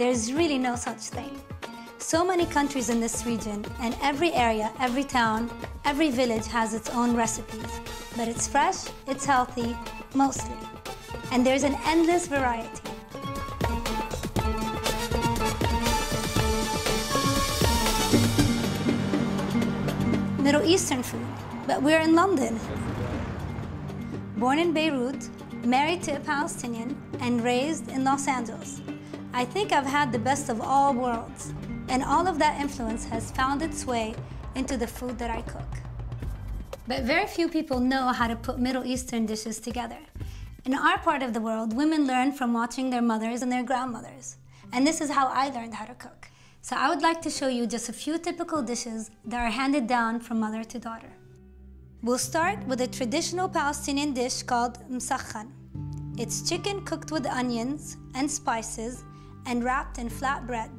there's really no such thing. So many countries in this region, and every area, every town, every village has its own recipes. But it's fresh, it's healthy, mostly. And there's an endless variety. Middle Eastern food, but we're in London. Born in Beirut, married to a Palestinian, and raised in Los Angeles. I think I've had the best of all worlds, and all of that influence has found its way into the food that I cook. But very few people know how to put Middle Eastern dishes together. In our part of the world, women learn from watching their mothers and their grandmothers. And this is how I learned how to cook. So I would like to show you just a few typical dishes that are handed down from mother to daughter. We'll start with a traditional Palestinian dish called msakhan. It's chicken cooked with onions and spices and wrapped in flat bread.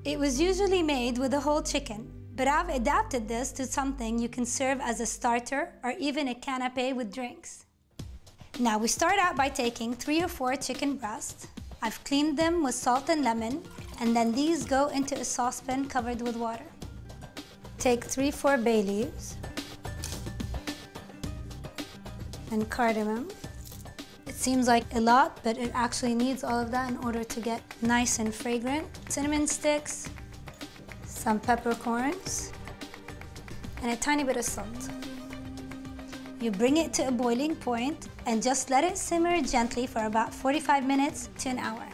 It was usually made with a whole chicken, but I've adapted this to something you can serve as a starter or even a canapé with drinks. Now we start out by taking 3 or 4 chicken breasts. I've cleaned them with salt and lemon, and then these go into a saucepan covered with water. Take 3-4 bay leaves and cardamom. It seems like a lot, but it actually needs all of that in order to get nice and fragrant. Cinnamon sticks, some peppercorns, and a tiny bit of salt. You bring it to a boiling point and just let it simmer gently for about 45 minutes to an hour.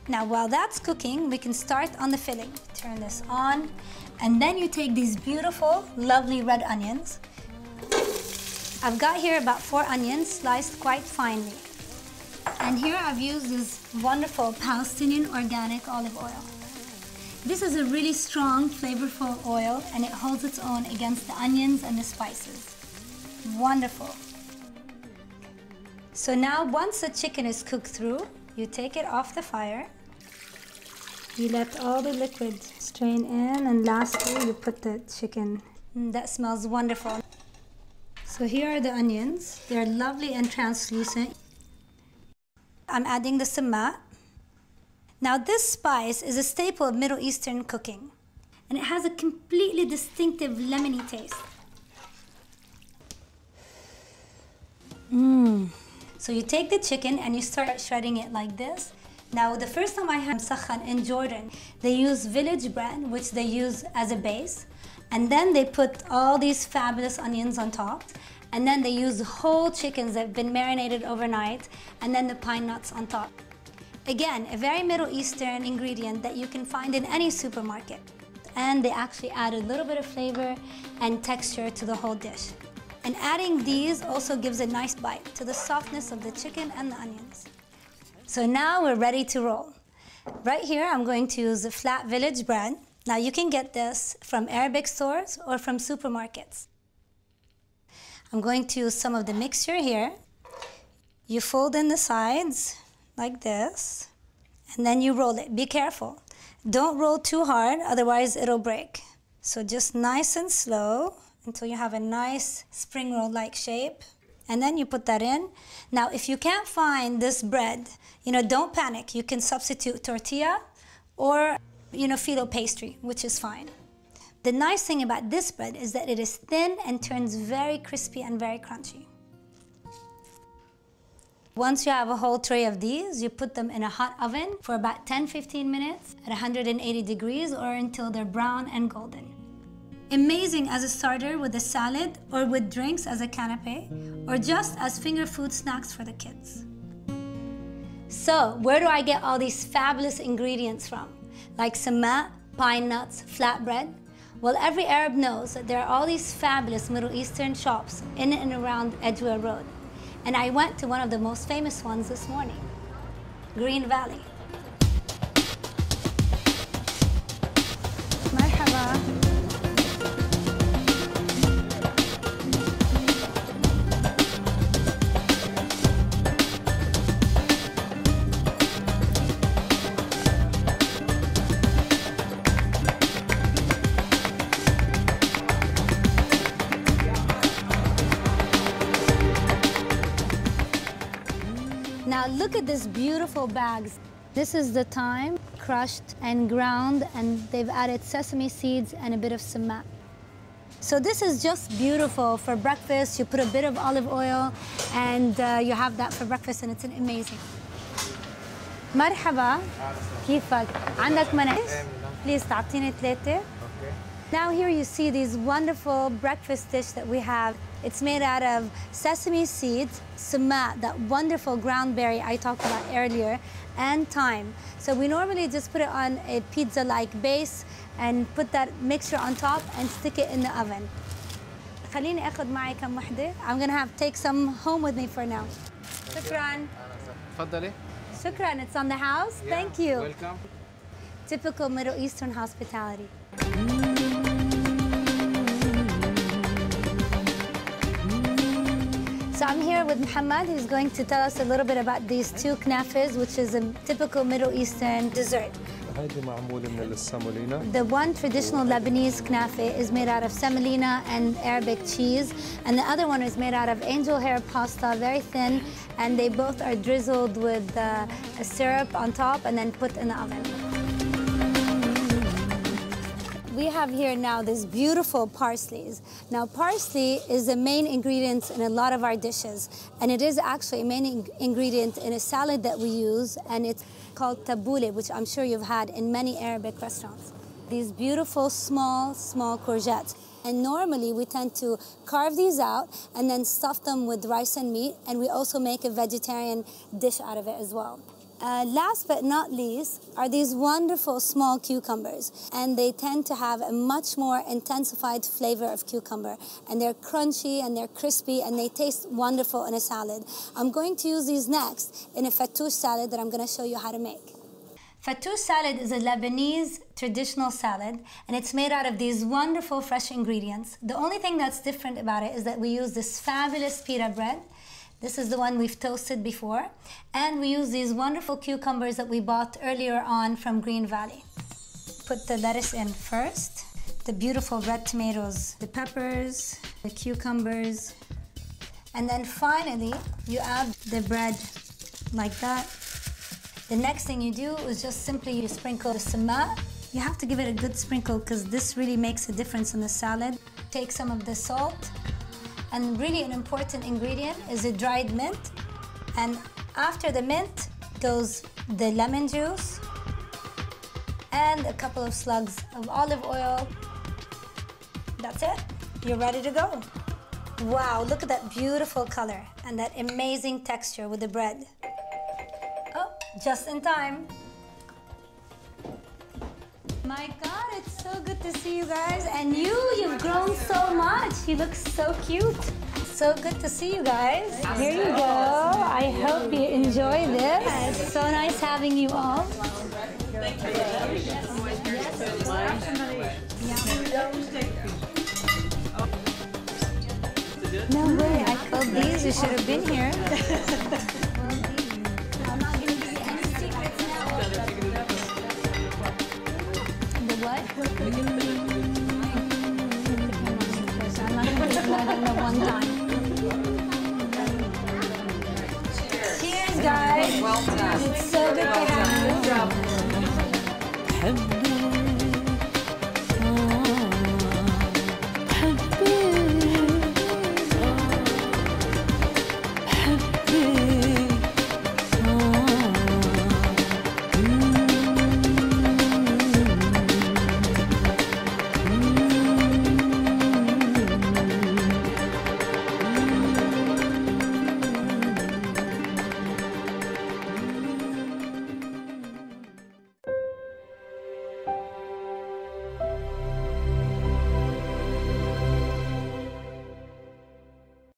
Now, while that's cooking, we can start on the filling. Turn this on, and then you take these beautiful, lovely red onions. I've got here about 4 onions sliced quite finely. And here I've used this wonderful Palestinian organic olive oil. This is a really strong, flavorful oil, and it holds its own against the onions and the spices. Wonderful. So now, once the chicken is cooked through, you take it off the fire. You let all the liquid strain in, and lastly, you put the chicken. That smells wonderful. So here are the onions. They're lovely and translucent. I'm adding the samma. Now this spice is a staple of Middle Eastern cooking, and it has a completely distinctive lemony taste. So you take the chicken and you start shredding it like this. Now, the first time I had msakhan in Jordan, they use village bread, which they use as a base, and then they put all these fabulous onions on top, and then they use whole chickens that have been marinated overnight, and then the pine nuts on top. Again, a very Middle Eastern ingredient that you can find in any supermarket. And they actually add a little bit of flavor and texture to the whole dish. And adding these also gives a nice bite to the softness of the chicken and the onions. So now we're ready to roll. Right here, I'm going to use a flat village bread. Now you can get this from Arabic stores or from supermarkets. I'm going to use some of the mixture here. You fold in the sides like this, and then you roll it. Be careful. Don't roll too hard, otherwise it'll break. So just nice and slow until you have a nice spring roll-like shape. And then you put that in. Now, if you can't find this bread, don't panic. You can substitute tortilla or, filo pastry, which is fine. The nice thing about this bread is that it is thin and turns very crispy and very crunchy. Once you have a whole tray of these, you put them in a hot oven for about 10-15 minutes at 180 degrees or until they're brown and golden. Amazing as a starter with a salad or with drinks as a canapé or just as finger food snacks for the kids. So, where do I get all these fabulous ingredients from? Like samma, pine nuts, flatbread? Well, every Arab knows that there are all these fabulous Middle Eastern shops in and around Edgware Road. And I went to one of the most famous ones this morning, Green Valley. Marhaba. Now look at this beautiful bags. This is the thyme, crushed and ground, and they've added sesame seeds and a bit of sumac. So this is just beautiful for breakfast. You put a bit of olive oil and you have that for breakfast and it's amazing. مرحبا كيفك؟ عندك مناقيش؟ Please تعطيني 3. Now here you see these wonderful breakfast dish that we have. It's made out of sesame seeds, sumac, that wonderful ground berry I talked about earlier, and thyme. So we normally just put it on a pizza-like base and put that mixture on top and stick it in the oven. خليني أخذ معي كم وحدة. I'm gonna take some home with me for now. شكراً. تفضلي. شكراً, it's on the house. Yeah, thank you. Welcome. Typical Middle Eastern hospitality. So I'm here with Muhammad, who's going to tell us a little bit about these 2 knafes, which is a typical Middle Eastern dessert. The one traditional Lebanese knafe is made out of semolina and Arabic cheese, and the other one is made out of angel hair pasta, very thin, and they both are drizzled with a syrup on top and then put in the oven. We have here now these beautiful parsleys. Now, parsley is the main ingredient in a lot of our dishes, and it is actually a main ingredient in a salad that we use, and it's called tabouleh, which I'm sure you've had in many Arabic restaurants. These beautiful, small courgettes. And normally, we tend to carve these out and then stuff them with rice and meat, and we also make a vegetarian dish out of it as well. Last but not least are these wonderful small cucumbers, and they tend to have a much more intensified flavor of cucumber, and they're crunchy and they're crispy and they taste wonderful in a salad. I'm going to use these next in a fattoush salad that I'm going to show you how to make. Fattoush salad is a Lebanese traditional salad, and it's made out of these wonderful fresh ingredients. The only thing that's different about it is that we use this fabulous pita bread. This is the one we've toasted before. And we use these wonderful cucumbers that we bought earlier on from Green Valley. Put the lettuce in first, the beautiful red tomatoes, the peppers, the cucumbers, and then finally you add the bread like that. The next thing you do is just simply you sprinkle the sumac. You have to give it a good sprinkle because this really makes a difference in the salad. Take some of the salt. And really an important ingredient is a dried mint. And after the mint goes the lemon juice and a couple of slugs of olive oil. That's it. You're ready to go. Wow, look at that beautiful color and that amazing texture with the bread. Oh, just in time. My God, it's so good to see you guys. And you've grown so much. You look so cute. So good to see you guys. Here you go. I hope you enjoy this. It's so nice having you all. No way, I called these. You should have been here. I'm not going to give you any secrets now. The what? I'm not going to give you one time. Cheers, guys. Well done. It's so good to have you.